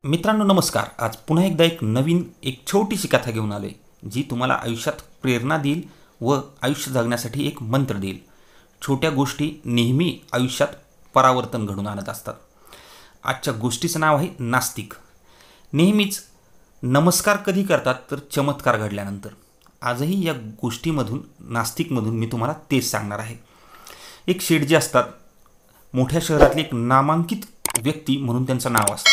मित्रांनो नमस्कार. आज पुन्हा एकदा एक छोटीशी कथा घेऊन आलोय जी तुम्हाला आयुष्यात प्रेरणा देईल व आयुष्य जगण्यासाठी एक मंत्र देईल. छोट्या गोष्टी नेहमी आयुष्यात परावर्तन घडवून आणत असतात. आजच्या गोष्टीचं नाव आहे नास्तिक. नेहमीच नमस्कार कधी करतात तर चमत्कार घडल्यानंतर. आजही या गोष्टीमधून नास्तिकमधून मी तुम्हाला तेच सांगणार आहे. एक शेठजी असतात. मोठ्या शहरातली एक नामांकित व्यक्ती म्हणून त्यांचं नाव असतं.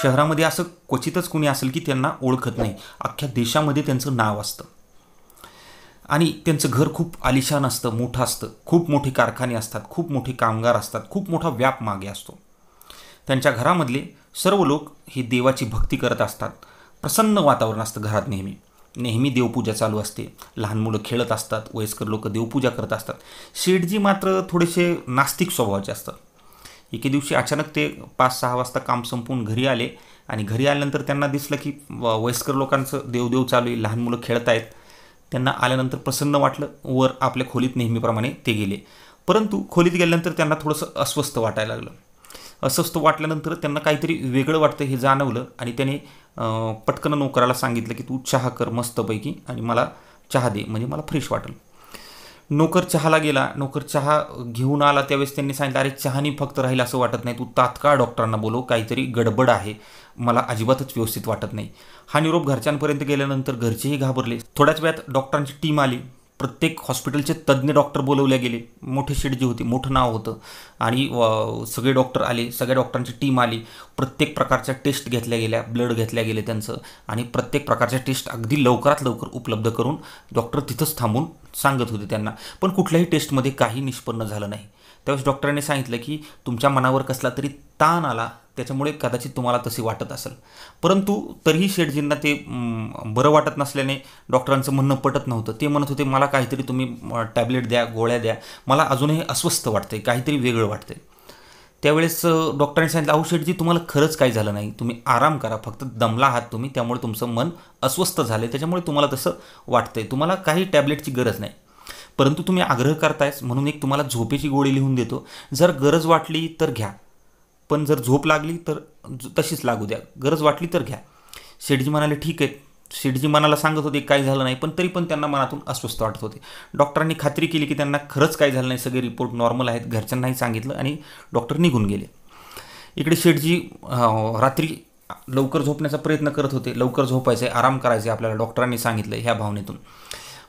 शहरामध्ये असं क्वचितच कोणी असेल की त्यांना ओळखत नाही. अख्ख्या देशामध्ये त्यांचं नाव असतं आणि त्यांचं घर खूप आलिशान असतं, मोठं असतं. खूप मोठे कारखाने असतात, खूप मोठे कामगार असतात, खूप मोठा व्याप मागे असतो. त्यांच्या घरामधले सर्व लोक हे देवाची भक्ती करत असतात. प्रसन्न वातावरण असतं घरात. नेहमी नेहमी देवपूजा चालू असते. लहान मुलं खेळत असतात, वयस्कर लोक देवपूजा करत असतात. शेठजी मात्र थोडेसे नास्तिक स्वभावाचे असतात. एके दिवशी अचानक ते 5-6 वाजता काम संपवून घरी आले आणि घरी आल्यानंतर त्यांना दिसलं की वयस्कर लोकांचं देवदेव चालू आहे, लहान मुलं खेळत आहेत. त्यांना आल्यानंतर प्रसन्न वाटलं. वर आपल्या खोलीत नेहमीप्रमाणे ते गेले. परंतु खोलीत गेल्यानंतर त्यांना थोडंसं अस्वस्थ वाटायला लागलं. अस्वस्थ वाटल्यानंतर त्यांना काहीतरी वेगळं वाटतं हे जाणवलं आणि त्याने पटकन नोकराला सांगितलं की तू चहा कर मस्तपैकी आणि मला चहा दे, म्हणजे मला फ्रेश वाटेल. नोकर चहाला गेला. नोकर चहा घेऊन आला. त्यावेळेस त्यांनी सांगितलं, अरे चहानी फक्त राहील असं वाटत नाही, तू तात्काळ डॉक्टरांना बोलव, काहीतरी गडबड आहे, मला अजिबातच व्यवस्थित वाटत नाही. हा निरोप घरच्यांपर्यंत गेल्यानंतर घरचेही घाबरले. थोड्याच वेळात डॉक्टरांची टीम आली. प्रत्येक हॉस्पिटलचे तज्ज्ञ डॉक्टर बोलवले गेले. मोठे शेठजी होते, मोठं नाव होतं आणि सगळे डॉक्टर आले. सगळ्या डॉक्टरांची टीम आली. प्रत्येक प्रकारच्या टेस्ट घेतल्या गेल्या, ब्लड घेतल्या गेले त्यांचं आणि प्रत्येक प्रकारच्या टेस्ट अगदी लवकरात लवकर उपलब्ध करून डॉक्टर तिथंच थांबून सांगत होते त्यांना. पण कुठल्याही टेस्टमध्ये काही निष्पन्न झालं नाही. त्यावेळेस डॉक्टरांनी सांगितलं की तुमच्या मनावर कसला तरी ताण आला, त्याच्यामुळे कदाचित तुम्हाला तसे वाटत असेल. परंतु तरीही शेठजींना ते बरं वाटत नसल्याने डॉक्टरांचं म्हणणं पटत नव्हतं. ते म्हणत होते, मला काहीतरी तुम्ही टॅबलेट द्या, गोळ्या द्या, मला अजूनही अस्वस्थ वाटतंय, काहीतरी वेगळं वाटतंय. त्यावेळेस डॉक्टरांनी सांगितलं, अहो शेठजी तुम्हाला खरंच काही झालं नाही, तुम्ही आराम करा, फक्त दमला आहात तुम्ही, त्यामुळे तुमचं मन अस्वस्थ झालं, त्याच्यामुळे तुम्हाला तसं वाटतंय, तुम्हाला काही टॅबलेटची गरज नाही. परंतु तुम्ही आग्रह करतायच म्हणून एक तुम्हाला झोपेची गोळी लिहून देतो, जर गरज वाटली तर घ्या, पण जर झोप लागली तर तशीच लागू द्या, गरज वाटली तर घ्या. शेठजी म्हणाले ठीक आहे. शेठजी मनाला सांगत होते काही झालं नाही, पण तरी पण त्यांना मनातून अस्वस्थ वाटत होते. डॉक्टरांनी खात्री केली की त्यांना खरंच काही झालं नाही, सगळे रिपोर्ट नॉर्मल आहेत. घरच्यांनाही सांगितलं आणि डॉक्टर निघून गेले. इकडे शेठजी रात्री लवकर झोपण्याचा प्रयत्न करत होते. लवकर झोपायचे, आराम करायचे आपल्याला, डॉक्टरांनी सांगितलं ह्या भावनेतून.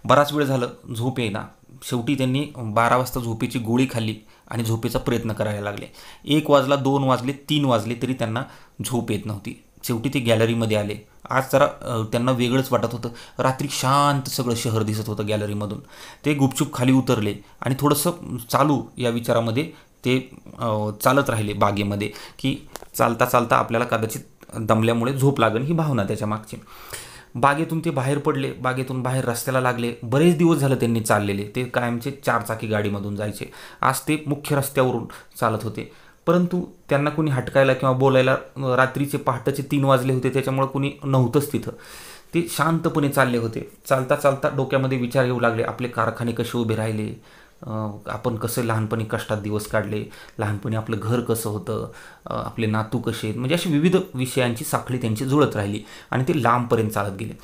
बराच वेळ झालं, झोप येईना. शेवटी त्यांनी 12 वाजता झोपेची गोळी खाल्ली आणि झोपेचा प्रयत्न करायला लागले. 1 वाजला, 2 वाजले, 3 वाजले, तरी त्यांना झोप येत नव्हती. शेवटी ते गॅलरीमध्ये आले. आज जरा त्यांना वेगळंच वाटत होतं. रात्री शांत सगळं शहर दिसत होतं गॅलरीमधून. ते गुपचूप खाली उतरले आणि थोडंसं चालू या विचारामध्ये ते चालत राहिले बागेमध्ये की चालता चालता आपल्याला कदाचित दमल्यामुळे झोप लागेल, ही भावना त्याच्या मागची. बागेतून ते बाहेर पडले. बागेतून बाहेर रस्त्याला लागले. बरेच दिवस झाले त्यांनी चाललेले. ते कायमचे 4 चाकी गाडीमधून जायचे. आज ते मुख्य रस्त्यावरून चालत होते. परंतु त्यांना कोणी हटकायला किंवा बोलायला, रात्रीचे पहाटेचे 3 वाजले होते, त्याच्यामुळे कोणी नव्हतंच तिथं. ते शांतपणे चालले होते. चालता चालता डोक्यामध्ये विचार येऊ लागले, आपले कारखाने कसे उभे राहिले, आपण कसे लहानपणी कष्टात दिवस काढले, लहानपणी आपलं घर कसं होतं, आपले नातू कसे आहेत, म्हणजे अशी विविध विषयांची साखळी त्यांची जुळत राहिली आणि ते लांबपर्यंत चालत गेले.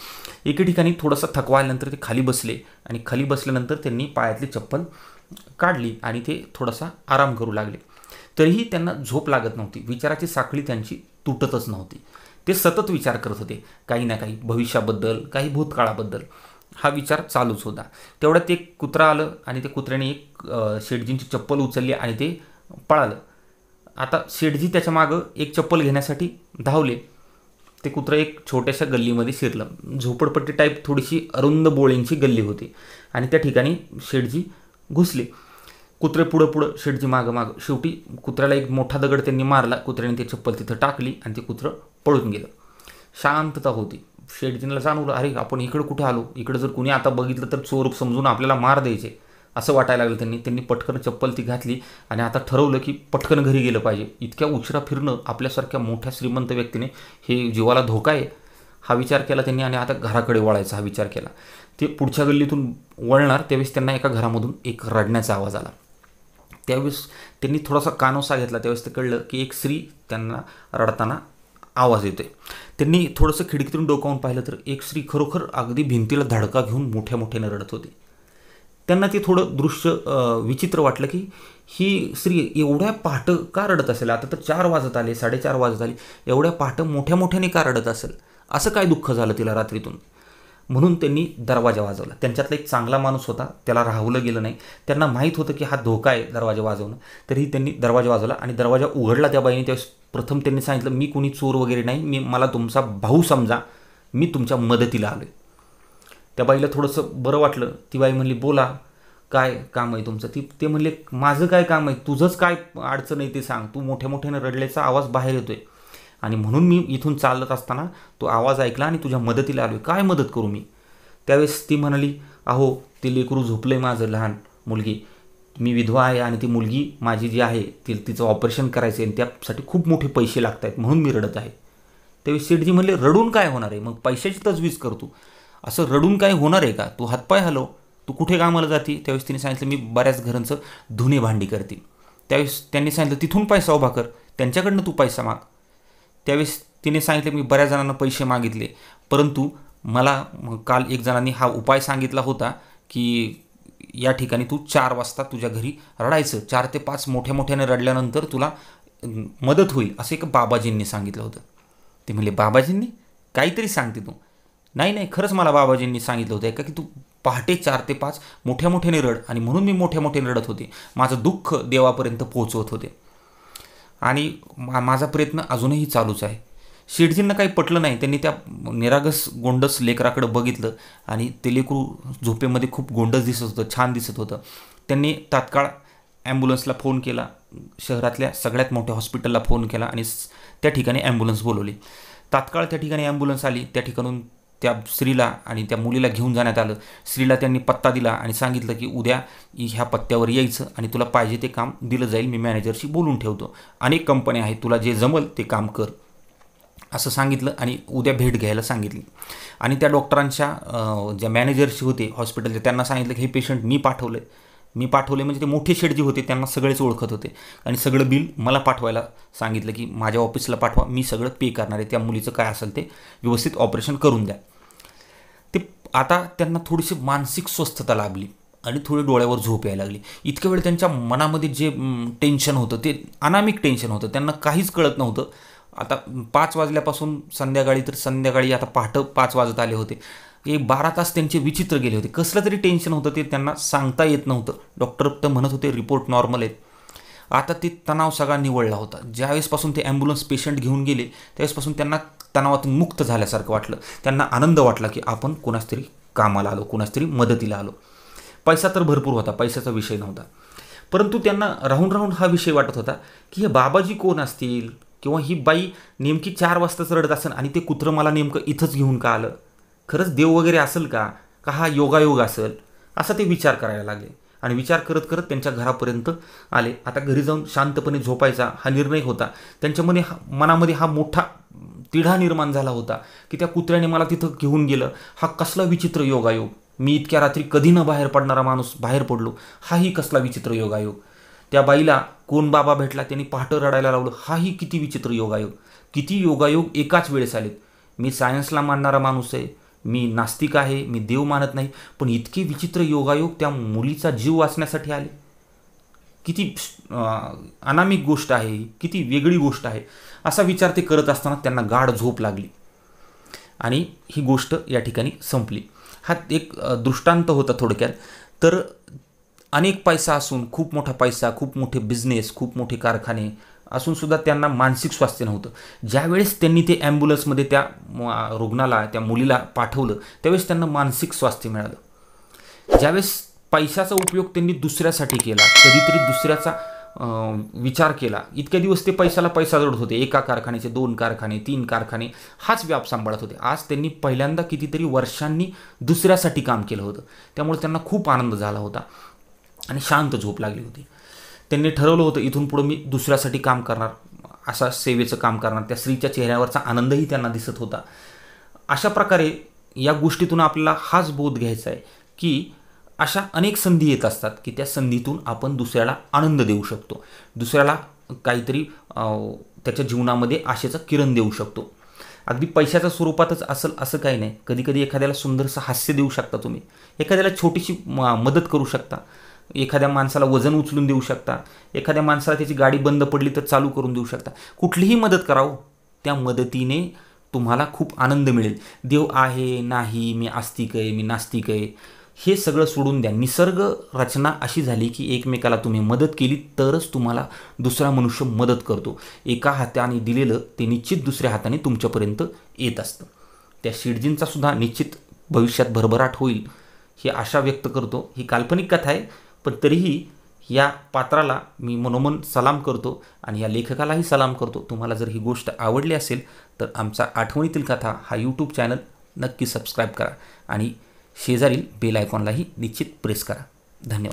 एके ठिकाणी थोडासा थकवा आल्यानंतर ते खाली बसले आणि खाली बसल्यानंतर त्यांनी पायातली चप्पल काढली आणि ते थोडासा आराम करू लागले. तरीही त्यांना झोप लागत नव्हती. विचाराची साखळी त्यांची तुटतच नव्हती. ते सतत विचार करत होते, काही ना काही भविष्याबद्दल, काही भूतकाळाबद्दल. हा विचार चालूच होता. तेवढ्यात एक कुत्रा आलं आणि त्या कुत्र्याने एक शेठजींची चप्पल उचलली आणि ते पळालं. आता शेठजी त्याच्या मागं एक चप्पल घेण्यासाठी धावले. ते कुत्रं एक छोट्याशा गल्लीमध्ये शिरलं. झोपडपट्टी टाईप थोडीशी अरुंद बोळींची गल्ली होती आणि त्या ठिकाणी शेठजी घुसले. कुत्रे पुढं पुढं, शेठजी मागं मागं. शेवटी कुत्र्याला एक मोठा दगड त्यांनी मारला. कुत्र्याने ती चप्पल तिथं टाकली आणि ते कुत्रं पळून गेलं. शांतता होती. शेठजींना जाणवलं, अरे आपण इकडं कुठं आलो, इकडं जर कुणी आता बघितलं तर चोर समजून आपल्याला मार द्यायचे, असं वाटायला लागलं. त्यांनी पटकन चप्पल ती घातली आणि आता ठरवलं की पटकन घरी गेलं पाहिजे. इतक्या उशिरा फिरणं आपल्यासारख्या मोठ्या श्रीमंत व्यक्तीने, हे जीवाला धोका आहे, हा विचार केला त्यांनी आणि आता घराकडे वळायचा हा विचार केला. ते पुढच्या गल्लीतून वळणार त्यावेळेस त्यांना एका घरामधून एक रडण्याचा आवाज आला. त्यावेळेस त्यांनी थोडासा कानोसा घेतला. त्यावेळेस ते कळलं की एक स्त्री त्यांना रडताना आवाज येतोय. त्यांनी थोडंसं खिडकीतून डोकावून पाहिलं तर एक स्त्री खरोखर अगदी भिंतीला धडका घेऊन मोठ्या मोठ्याने रडत होती. त्यांना ते थोडं दृश्य विचित्र वाटलं की ही स्त्री एवढ्या पहाटं का रडत असेल. आता तर 4 वाजत आले, 4:30 वाजत आले, एवढ्या पहाटं मोठ्या मोठ्याने का रडत असेल. असं काय दुःख झालं तिला रात्रीतून. म्हणून त्यांनी दरवाजा वाजवला. त्यांच्यातला एक चांगला माणूस होता, त्याला राहवलं गेलं नाही. त्यांना माहीत होतं की हा धोका आहे दरवाजा वाजवणं. तरीही त्यांनी दरवाजा वाजवला आणि दरवाजा उघडला त्या बाईने. त्यावेळेस प्रथम त्यांनी सांगितलं, मी कोणी चोर वगैरे नाही, मला तुमचा भाऊ समजा, मी तुमच्या मदतीला आलो आहे. त्या बाईला थोडंसं बरं वाटलं. ती बाई म्हणली, बोला काय काम आहे तुमचं. ते म्हणले, माझं काय काम आहे, तुझंच काय अडचण आहे ते सांग. तू मोठ्या मोठ्याने रडल्याचा आवाज बाहेर येतोय आणि म्हणून मी इथून चालत असताना तो आवाज ऐकला आणि तुझ्या मदतीला आलो आहे. काय मदत करू मी. त्यावेळेस ती म्हणाली, अहो ते लेकरू झोपलं आहे माझं लहान मुलगी, मी विधवा आहे आणि ती मुलगी माझी जी आहे तिचं ऑपरेशन करायचं आहे आणि त्यासाठी खूप मोठे पैसे लागत आहेत म्हणून मी रडत आहे. त्यावेळी सेठजी म्हणले, रडून काय होणार आहे, मग पैशाची तजवीज करतो, असं रडून काय होणार आहे का, तू हातपाय हलव, तू कुठे कामाला जाते. त्यावेळेस तिने सांगितलं, मी बऱ्याच घरांचं धुणे भांडी करते. त्यावेळेस त्यांनी सांगितलं, तिथून पैसा उभा कर, त्यांच्याकडनं तू पैसा माग. त्यावेळेस तिने सांगितलं, मी बऱ्याच जणांना पैसे मागितले, परंतु मला काल एक जणांनी हा उपाय सांगितला होता की या ठिकाणी तू 4 वाजता तुझ्या घरी रडायचं, 4 ते 5 मोठ्या मोठ्याने रडल्यानंतर तुला मदत होईल, असं एक बाबाजींनी सांगितलं होतं. ते म्हणले, बाबाजींनी काहीतरी सांगते तू. नाही, खरंच मला बाबाजींनी सांगितलं होतं का की तू पहाटे 4 ते 5 मोठ्या मोठ्याने रड, आणि म्हणून मी मोठ्या मोठ्याने रडत होते, माझं दुःख देवापर्यंत पोहोचवत होते आणि माझा प्रयत्न अजूनही चालूच आहे. शेठजींना काही पटलं नाही. त्यांनी त्या निरागस गोंडस लेकराकडे बघितलं आणि ते लेकरू झोपेमध्ये खूप गोंडस दिसत होतं, छान दिसत होतं. त्यांनी तात्काळ ॲम्ब्युलन्सला फोन केला, शहरातल्या सगळ्यात मोठ्या हॉस्पिटलला फोन केला आणि त्या ठिकाणी ॲम्ब्युलन्स बोलवली. तात्काळ त्या ठिकाणी ॲम्ब्युलन्स आली. त्या ठिकाणून त्या स्त्रीला आणि त्या मुलीला घेऊन जाण्यात आलं. स्त्रीला त्यांनी पत्ता दिला आणि सांगितलं की उद्या ह्या पत्त्यावर यायचं आणि तुला पाहिजे ते काम दिलं जाईल, मी मॅनेजरशी बोलून ठेवतो, अनेक कंपन्या आहेत, तुला जे जमल ते काम कर, असं सांगितलं आणि उद्या भेट घ्यायला सांगितली. आणि त्या डॉक्टरांच्या ज्या मॅनेजरशी होते हॉस्पिटलचे, त्यांना सांगितलं की हे पेशंट मी पाठवले म्हणजे ते मोठे शेठजी होते, त्यांना सगळेच ओळखत होते आणि सगळं बिल मला पाठवायला सांगितलं की माझ्या ऑफिसला पाठवा, मी सगळं पे करणार आहे, त्या मुलीचं काय असेल ते व्यवस्थित ऑपरेशन करून द्या. ते आता त्यांना थोडीशी मानसिक स्वस्थता लाभली आणि थोडी डोळ्यावर झोप यायला लागली. इतक्या वेळ त्यांच्या मनामध्ये जे टेन्शन होतं ते अनामिक टेन्शन होतं, त्यांना काहीच कळत नव्हतं. आता 5 वाजल्यापासून संध्याकाळी आता पहाटे 5 वाजत आले होते. 12 तास त्यांचे विचित्र गेले होते. कसलं तरी टेन्शन होतं, ते त्यांना सांगता येत नव्हतं. डॉक्टर तर म्हणत होते रिपोर्ट नॉर्मल आहेत. आता ते तणाव सगळा निवळला होता. ज्यावेळेसपासून ते ॲम्ब्युलन्स पेशंट घेऊन गेले त्यावेळेसपासून त्यांना तणावातून मुक्त झाल्यासारखं वाटलं. त्यांना आनंद वाटला की आपण कोणाच तरी कामाला आलो, कोणाच तरी मदतीला आलो. पैसा तर भरपूर होता, पैशाचा विषय नव्हता, परंतु त्यांना राहून राहून हा विषय वाटत होता की हे बाबाजी कोण असतील, किंवा ही बाई नेमकी 4 वाजताच रडत असेल आणि ते कुत्रं मला नेमकं इथंच घेऊन का आलं, खरंच देव वगैरे असेल का हा योगायोग असेल, असा ते विचार करायला लागले. आणि विचार करत करत त्यांच्या घरापर्यंत आले. आता घरी जाऊन शांतपणे झोपायचा हा निर्णय होता. त्यांच्यामध्ये मनामध्ये हा मोठा तिढा निर्माण झाला होता की त्या कुत्र्याने मला तिथं घेऊन गेलं, हा कसला विचित्र योगायोग, मी इतक्या रात्री कधी न बाहेर पडणारा माणूस बाहेर पडलो, हाही कसला विचित्र योगायोग. त्या बाईला कोण बाबा भेटला, त्यांनी पहाटे रडायला लावलं, हाही किती विचित्र योगायोग. किती योगायोग एकाच वेळेस आलेत. मी सायन्सला मानणारा माणूस आहे, मी नास्तिक आहे, मी देव मानत नाही, पण इतके विचित्र योगायोग त्या मुलीचा जीव वाचण्यासाठी आले. किती अनामिक गोष्ट आहे, किती वेगळी गोष्ट आहे, असा विचार ते करत असताना त्यांना गाढ झोप लागली आणि ही गोष्ट या ठिकाणी संपली. हा एक दृष्टांत होता थोडक्यात. तर अनेक पैसा असून, खूप मोठा पैसा, खूप मोठे बिझनेस, खूप मोठे कारखाने असूनसुद्धा त्यांना मानसिक स्वास्थ्य नव्हतं. ज्यावेळेस त्यांनी ते ॲम्ब्युलन्समध्ये त्या रुग्णाला, त्या मुलीला पाठवलं त्यावेळेस त्यांना मानसिक स्वास्थ्य मिळालं. ज्यावेळेस पैशाचा उपयोग त्यांनी दुसऱ्यासाठी केला, कधीतरी दुसऱ्याचा विचार केला, इतक्या दिवस ते पैसा जोडत होते, एका कारखान्याचे 2 कारखाने 3 कारखाने हाच व्याप सांभाळत होते. आज त्यांनी पहिल्यांदा कितीतरी वर्षांनी दुसऱ्यासाठी काम केलं होतं. त्यामुळे त्यांना खूप आनंद झाला होता आणि शांत झोप लागली होती. त्यांनी ठरवलं होतं इथून पुढे मी दुसऱ्यासाठी काम करणार, असा सेवेचं काम करणार. त्या स्त्रीच्या चेहऱ्यावरचा आनंदही त्यांना दिसत होता. अशा प्रकारे या गोष्टीतून आपल्याला हाच बोध घ्यायचा आहे की अशा अनेक संधी येत असतात की त्या संधीतून आपण दुसऱ्याला आनंद देऊ शकतो, दुसऱ्याला काहीतरी त्याच्या जीवनामध्ये आशेचा किरण देऊ शकतो. अगदी पैशाच्या स्वरूपातच असं काही नाही. कधी कधी एखाद्याला सुंदरसं हास्य देऊ शकता तुम्ही, एखाद्याला छोटीशी मदत करू शकता, एखाद्या माणसाला वजन उचलून देऊ शकता, एखाद्या माणसाला त्याची गाडी बंद पडली तर चालू करून देऊ शकता. कुठलीही मदत करावं, त्या मदतीने तुम्हाला खूप आनंद मिळेल. देव आहे नाही, मी आस्तिक आहे, मी नास्तिक आहे, हे सगळं सोडून द्या. निसर्ग रचना अशी झाली की एकमेकाला तुम्ही मदत केली तरच तुम्हाला दुसरा मनुष्य मदत करतो. एका हाताने दिलेलं ते निश्चित दुसऱ्या हाताने तुमच्यापर्यंत येत असतं. त्या शेटजींचा सुद्धा निश्चित भविष्यात भरभराट होईल ही आशा व्यक्त करतो. ही काल्पनिक कथा आहे, पण तरीही या पात्राला मी मनोमन सलाम करतो आणि या लेखकालाही सलाम करतो. तुम्हाला जर ही गोष्ट आवडली असेल तर आमचा आठवणीतील कथा हा यूट्यूब चॅनल नक्की सबस्क्राईब करा आणि शेजारील बेल आयकॉनलाही निश्चित प्रेस करा. धन्यवाद.